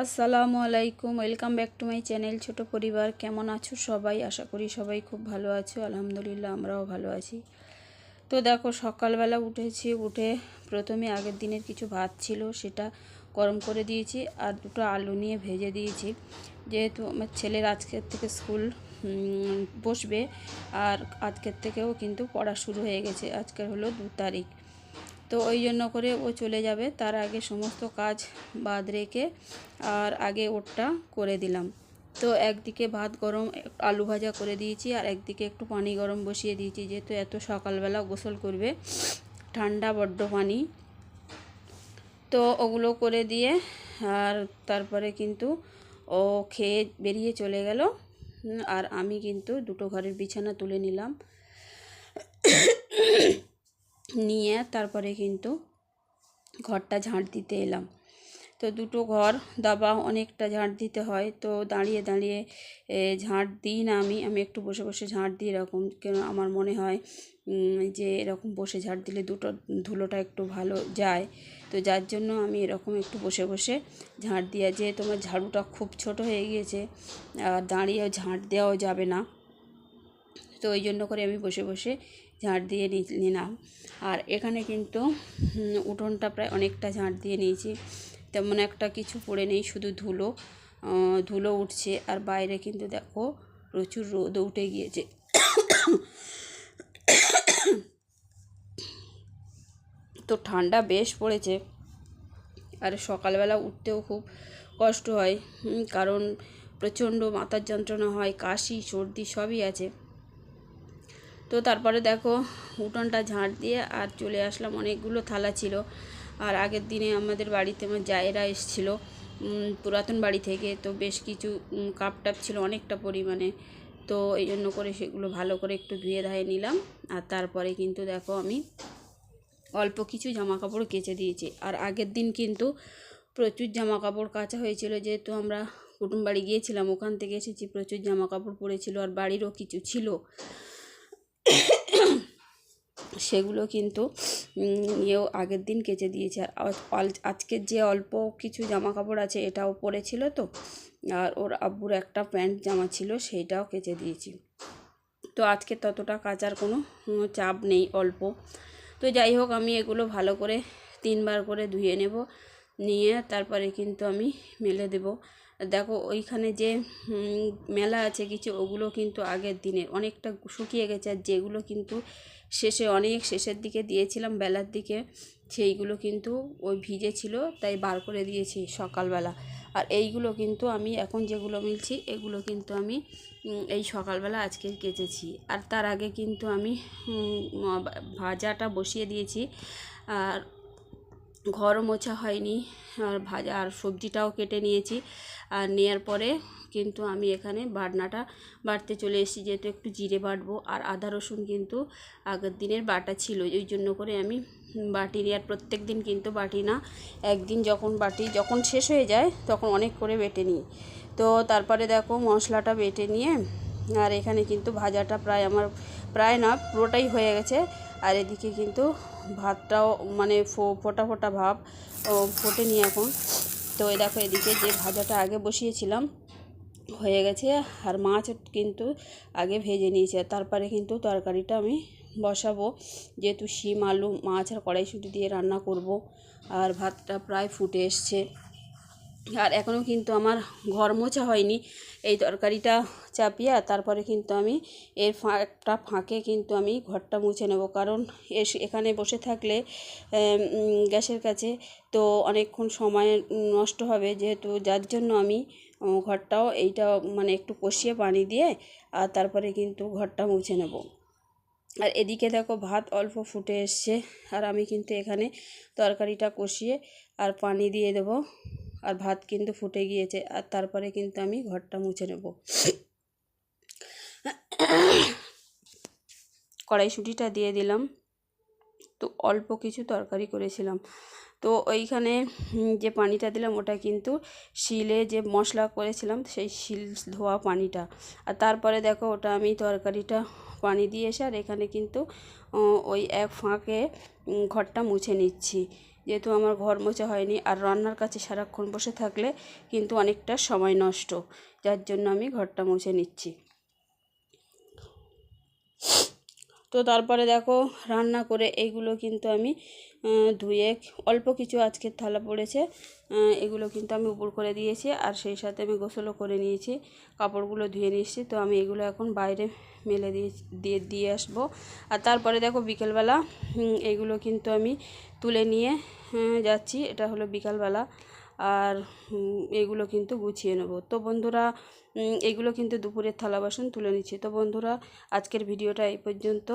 আসসালামু আলাইকুম, welcome back to my channel ছোট পরিবার। কেমন আছো সবাই? আশা করি সবাই খুব ভালো আছো। আলহামদুলিল্লাহ আমরাও ভালো আছি। তো দেখো, সকালবেলা উঠেছি, উঠে প্রথমে আগের দিনের কিছু ভাত ছিল সেটা গরম করে দিয়েছি আর দুটো আলু নিয়ে ভেজে দিয়েছি, যেহেতু আমার ছেলের আজকের থেকে স্কুল বসবে আর আজকের থেকেও কিন্তু পড়া শুরু হয়ে গেছে। আজকের হলো 2 তারিখ, তো ওই জন্য করে ও চলে যাবে, তার আগে সমস্ত কাজ বাদ রেখে আর আগে ওরটা করে দিলাম। তো একদিকে ভাত গরম আলু ভাজা করে দিয়েছি আর একদিকে একটু পানি গরম বসিয়ে দিয়েছি, যেহেতু এত সকালবেলা গোসল করবে, ঠান্ডা বড্ড পানি। তো ওগুলো করে দিয়ে আর তারপরে কিন্তু ও খেয়ে বেরিয়ে চলে গেল। আর আমি কিন্তু দুটো ঘরের বিছানা তুলে নিলাম, নিয়ে তারপরে কিন্তু ঘরটা ঝাঁট দিতে এলাম। তো দুটো ঘর দাবা অনেকটা ঝাঁট দিতে হয়, তো দাঁড়িয়ে দাঁড়িয়ে ঝাঁট দিই না, আমি একটু বসে বসে ঝাঁট দিই এরকম, কেন আমার মনে হয় যে এরকম বসে ঝাঁট দিলে দুটো ধুলোটা একটু ভালো যায়। তো যার জন্য আমি এরকম একটু বসে বসে ঝাঁট দিয়ে, যে তোমার ঝাড়ুটা খুব ছোট হয়ে গিয়েছে আর দাঁড়িয়ে ঝাঁট দেওয়াও যাবে না, তো ওই জন্য করে আমি বসে বসে ঝাঁট দিয়ে নিলাম। আর এখানে কিন্তু উঠোনটা প্রায় অনেকটা ঝাঁট দিয়ে নিয়েছি, তেমন একটা কিছু পড়ে নেই, শুধু ধুলো ধুলো উঠছে। আর বাইরে কিন্তু দেখো প্রচুর রোদও উঠে গিয়েছে। তো ঠান্ডা বেশ পড়েছে আর সকালবেলা উঠতেও খুব কষ্ট হয়, কারণ প্রচণ্ড মাথার যন্ত্রণা হয়, কাশি সর্দি সবই আছে। তো তারপরে দেখো উঠোনটা ঝাঁট দিয়ে আর চলে আসলাম, অনেকগুলো থালা ছিল। আর আগের দিনে আমাদের বাড়িতে আমার জায়েরা এসেছিলো পুরাতন বাড়ি থেকে, তো বেশ কিছু কাপ টাপ ছিল অনেকটা পরিমাণে, তো এই জন্য করে সেগুলো ভালো করে একটু ধুয়ে ধায়ে নিলাম। আর তারপরে কিন্তু দেখো আমি অল্প কিছু জামা কাপড় কেচে দিয়েছি। আর আগের দিন কিন্তু প্রচুর জামা কাপড় কাচা হয়েছিল, যেহেতু আমরা কুটুম বাড়ি গিয়েছিলাম, ওখান থেকে এসেছি, প্রচুর জামা কাপড় পরেছিল আর বাড়িরও কিছু ছিল, সেগুলো কিন্তু নিয়েও আগের দিন কেচে দিয়েছে। আর আজকের যে অল্প কিছু জামা কাপড় আছে এটাও পরেছিল, তো আর ওর আব্বুর একটা প্যান্ট জামা ছিল সেইটাও কেচে দিয়েছি। তো আজকে ততটা কাচার কোনো চাপ নেই, অল্প। তো যাই হোক, আমি এগুলো ভালো করে 3বার করে ধুয়ে নেব, নিয়ে তারপরে কিন্তু আমি মেলে দেব। দেখো ওইখানে যে মেলা আছে কিছু, ওগুলো কিন্তু আগের দিনের অনেকটা শুকিয়ে গেছে, আর যেগুলো কিন্তু অনেক শেষের দিকে দিয়েছিলাম বেলার দিকে, সেইগুলো কিন্তু ওই ভিজে ছিল, তাই বার করে দিয়েছি সকালবেলা। আর এইগুলো কিন্তু আমি এখন যেগুলো মিলছি এগুলো কিন্তু আমি এই সকালবেলা আজকে কেচেছি। আর তার আগে কিন্তু আমি ভাজাটা বসিয়ে দিয়েছি, আর ঘরও মোছা হয়নি, আর ভাজা আর সবজিটাও কেটে নিয়েছি। আর নেওয়ার পরে কিন্তু আমি এখানে বাটনাটা বাটতে চলে এসেছি, যেহেতু একটু জিরে বাটবো। আর আদা রসুন কিন্তু আগের দিনের বাটা ছিল, ওই জন্য করে আমি বাটিনি। আর প্রত্যেক দিন কিন্তু বাটি না, একদিন যখন বাটি, যখন শেষ হয়ে যায় তখন অনেক করে বেটে নিই। তো তারপরে দেখো মশলাটা বেটে নিয়ে, আর এখানে কিন্তু ভাজাটা প্রায় না পুরোটাই হয়ে গেছে। আর এদিকে কিন্তু ভাতটাও মানে ফোটা ফোটা ভাব ফোটেনি এখন। তো এই দেখো এদিকে যে ভাজাটা আগে বসিয়েছিলাম হয়ে গেছে, আর মাছ কিন্তু আগে ভেজে নিয়েছি। তারপরে কিন্তু তরকারিটা আমি বসাবো, যেহেতু শিম আলু মাছ আর কড়াইশুঁটি দিয়ে রান্না করব। আর ভাতটা প্রায় ফুটে এসছে, আর এখনও কিন্তু আমার ঘর মোছা হয়নি। এই তরকারিটা চাপিয়ে তারপরে কিন্তু আমি একটা ফাঁকে কিন্তু আমি ঘরটা মুছে নেব, কারণ এখানে বসে থাকলে গ্যাসের কাছে তো অনেকক্ষণ সময় নষ্ট হবে, যেহেতু যার জন্য আমি ঘরটাও এইটা মানে একটু কষিয়ে পানি দিয়ে আর তারপরে কিন্তু ঘরটা মুছে নেব। আর এদিকে দেখো ভাত অল্প ফুটে এসছে, আর আমি কিন্তু এখানে তরকারিটা কষিয়ে আর পানি দিয়ে দেব। আর ভাত কিন্তু ফুটে গিয়েছে, আর তারপরে কিন্তু আমি ঘরটা মুছে নেব। কড়াইশুঁটিটা দিয়ে দিলাম, তো অল্প কিছু তরকারি করেছিলাম। তো ওইখানে যে পানিটা দিলাম ওটা কিন্তু শিলে যে মশলা করেছিলাম সেই শিল ধোয়া পানিটা। আর তারপরে দেখো ওটা আমি তরকারিটা পানি দিয়ে এসে আর এখানে কিন্তু ওই এক ফাঁকে ঘরটা মুছে নিচ্ছি, যেহেতু আমার ঘর মোছা হয়নি, আর রান্নার কাছে সারাক্ষণ বসে থাকলে কিন্তু অনেকটা সময় নষ্ট, যার জন্য আমি ঘরটা মুছে নিচ্ছি। তো তারপরে দেখো রান্না করে এইগুলো কিন্তু আমি ধুয়ে, অল্প কিছু আজকের থালা পড়েছে, এগুলো কিন্তু আমি উপর করে দিয়েছি, আর সেই সাথে আমি গোসলও করে নিয়েছি, কাপড়গুলো ধুয়ে নিয়েছি। তো আমি এগুলো এখন বাইরে মেলে দিয়ে আসবো। আর তারপরে দেখো বিকেলবেলা এগুলো কিন্তু আমি তুলে নিয়ে যাচ্ছি, এটা হলো বিকালবেলা, আর এগুলো কিন্তু গুছিয়ে নেব। তো বন্ধুরা এগুলো কিন্তু দুপুরের থালা বাসন তুলে নিচ্ছি। তো বন্ধুরা আজকের ভিডিওটা এই পর্যন্ত।